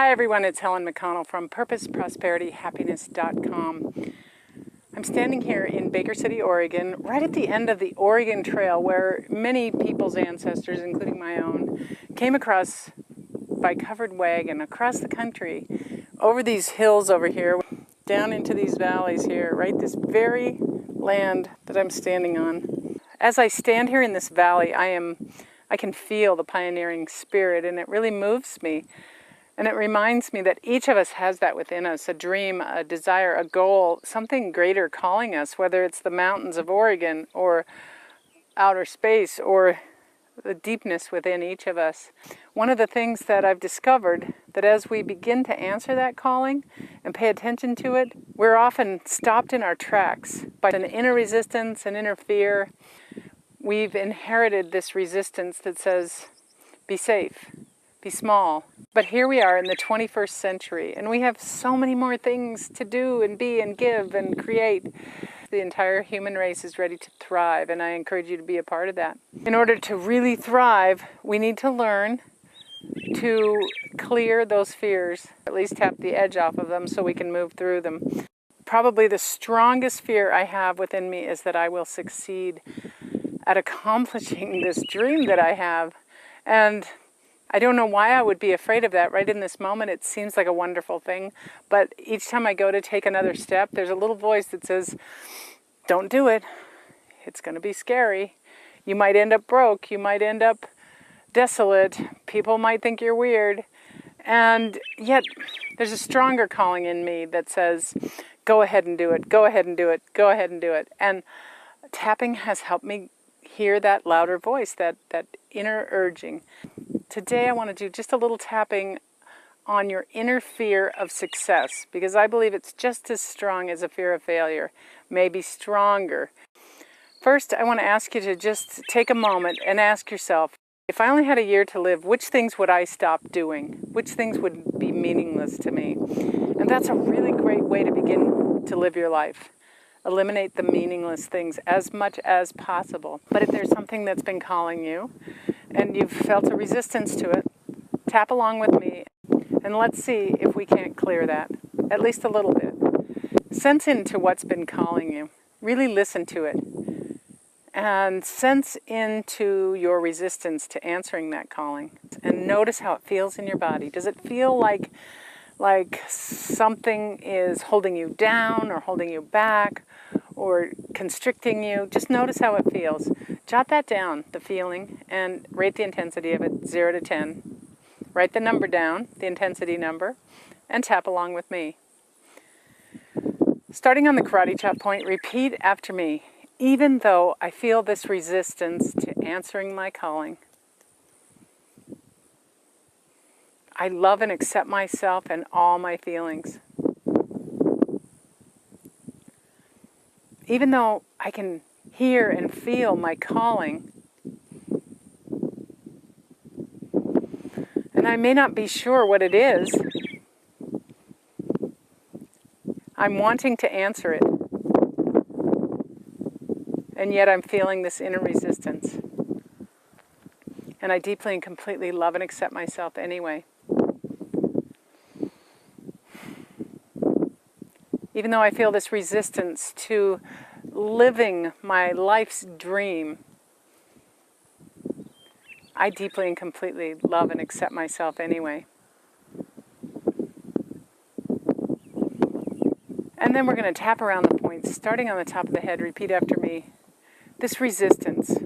Hi everyone, it's Helen McConnell from PurposeProsperityHappiness.com. I'm standing here in Baker City, Oregon, right at the end of the Oregon Trail where many people's ancestors, including my own, came across by covered wagon across the country, over these hills over here, down into these valleys here, right this very land that I'm standing on. As I stand here in this valley, I can feel the pioneering spirit, and it really moves me. And it reminds me that each of us has that within us, a dream, a desire, a goal, something greater calling us, whether it's the mountains of Oregon or outer space or the deepness within each of us. One of the things that I've discovered, that as we begin to answer that calling and pay attention to it, we're often stopped in our tracks by an inner resistance, an inner fear. We've inherited this resistance that says, be safe, be small. But here we are in the 21st century, and we have so many more things to do and be and give and create. The entire human race is ready to thrive, and I encourage you to be a part of that. In order to really thrive, we need to learn to clear those fears, at least tap the edge off of them so we can move through them. Probably the strongest fear I have within me is that I will succeed at accomplishing this dream that I have. And I don't know why I would be afraid of that. Right in this moment, it seems like a wonderful thing. But each time I go to take another step, there's a little voice that says, don't do it. It's going to be scary. You might end up broke. You might end up desolate. People might think you're weird. And yet, there's a stronger calling in me that says, go ahead and do it. Go ahead and do it. Go ahead and do it. And tapping has helped me hear that louder voice, that inner urging. Today I want to do just a little tapping on your inner fear of success, because I believe it's just as strong as a fear of failure, maybe stronger. First, I want to ask you to just take a moment and ask yourself, if I only had a year to live, which things would I stop doing? Which things would be meaningless to me? And that's a really great way to begin to live your life. Eliminate the meaningless things as much as possible. But if there's something that's been calling you, and you've felt a resistance to it, tap along with me, and let's see if we can't clear that, at least a little bit. Sense into what's been calling you. Really listen to it. And sense into your resistance to answering that calling. And notice how it feels in your body. Does it feel like something is holding you down or holding you back or constricting you? Just notice how it feels. Jot that down, the feeling, and rate the intensity of it, 0 to 10. Write the number down, the intensity number, and tap along with me. Starting on the karate chop point, repeat after me. Even though I feel this resistance to answering my calling, I love and accept myself and all my feelings. Even though I can hear and feel my calling, and I may not be sure what it is, I'm wanting to answer it. And yet I'm feeling this inner resistance. And I deeply and completely love and accept myself anyway. Even though I feel this resistance to living my life's dream, I deeply and completely love and accept myself anyway. And then we're going to tap around the points, starting on the top of the head. Repeat after me. This resistance,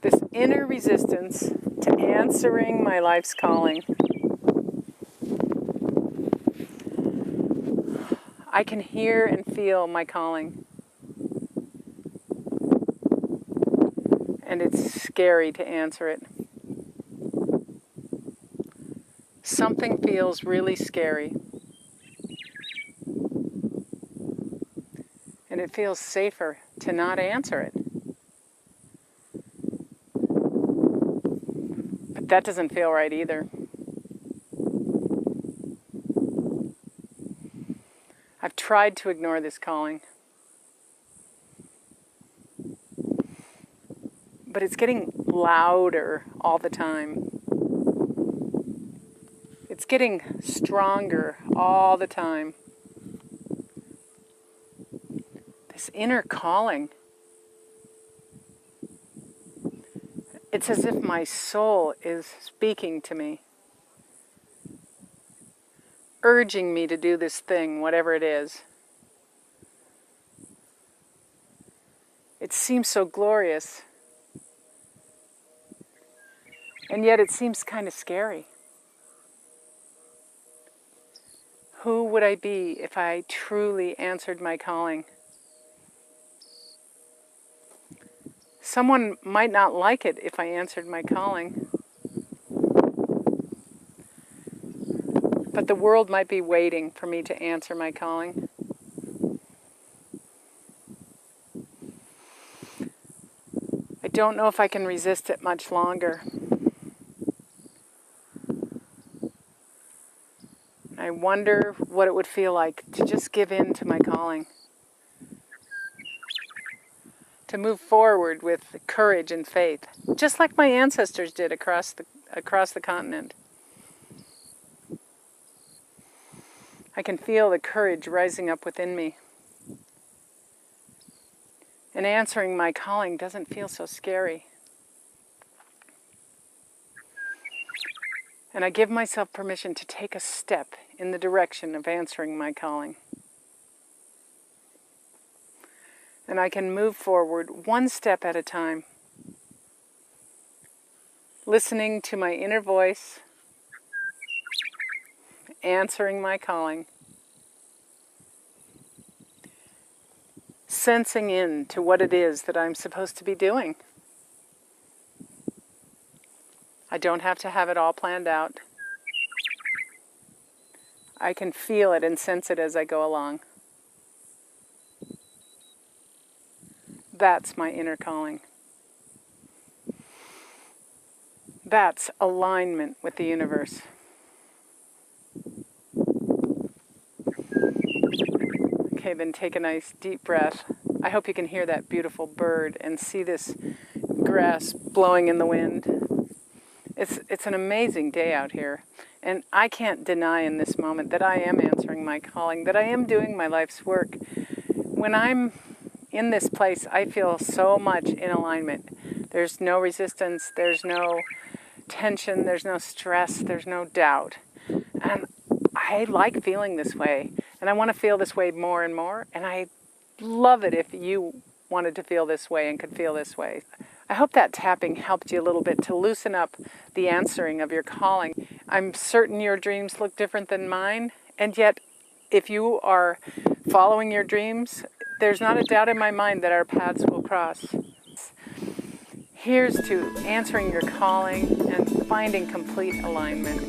this inner resistance to answering my life's calling. I can hear and feel my calling. And it's scary to answer it. Something feels really scary. And it feels safer to not answer it. But that doesn't feel right either. I've tried to ignore this calling. But it's getting louder all the time. It's getting stronger all the time. This inner calling. It's as if my soul is speaking to me, urging me to do this thing, whatever it is. It seems so glorious, and yet it seems kind of scary. Who would I be if I truly answered my calling? Someone might not like it if I answered my calling. But the world might be waiting for me to answer my calling. I don't know if I can resist it much longer. I wonder what it would feel like to just give in to my calling. To move forward with courage and faith, just like my ancestors did across the continent. I can feel the courage rising up within me. And answering my calling doesn't feel so scary. And I give myself permission to take a step in the direction of answering my calling. And I can move forward one step at a time, listening to my inner voice, answering my calling, sensing in to what it is that I'm supposed to be doing. I don't have to have it all planned out. I can feel it and sense it as I go along. That's my inner calling. That's alignment with the universe. Okay, then take a nice deep breath. I hope you can hear that beautiful bird and see this grass blowing in the wind. It's an amazing day out here, and I can't deny in this moment that I am answering my calling, that I am doing my life's work. When I'm in this place, I feel so much in alignment. There's no resistance, there's no tension, there's no stress, there's no doubt. And I like feeling this way, and I want to feel this way more and more, and I love it if you wanted to feel this way and could feel this way. I hope that tapping helped you a little bit to loosen up the answering of your calling. I'm certain your dreams look different than mine, and yet if you are following your dreams, there's not a doubt in my mind that our paths will cross. Here's to answering your calling and finding complete alignment.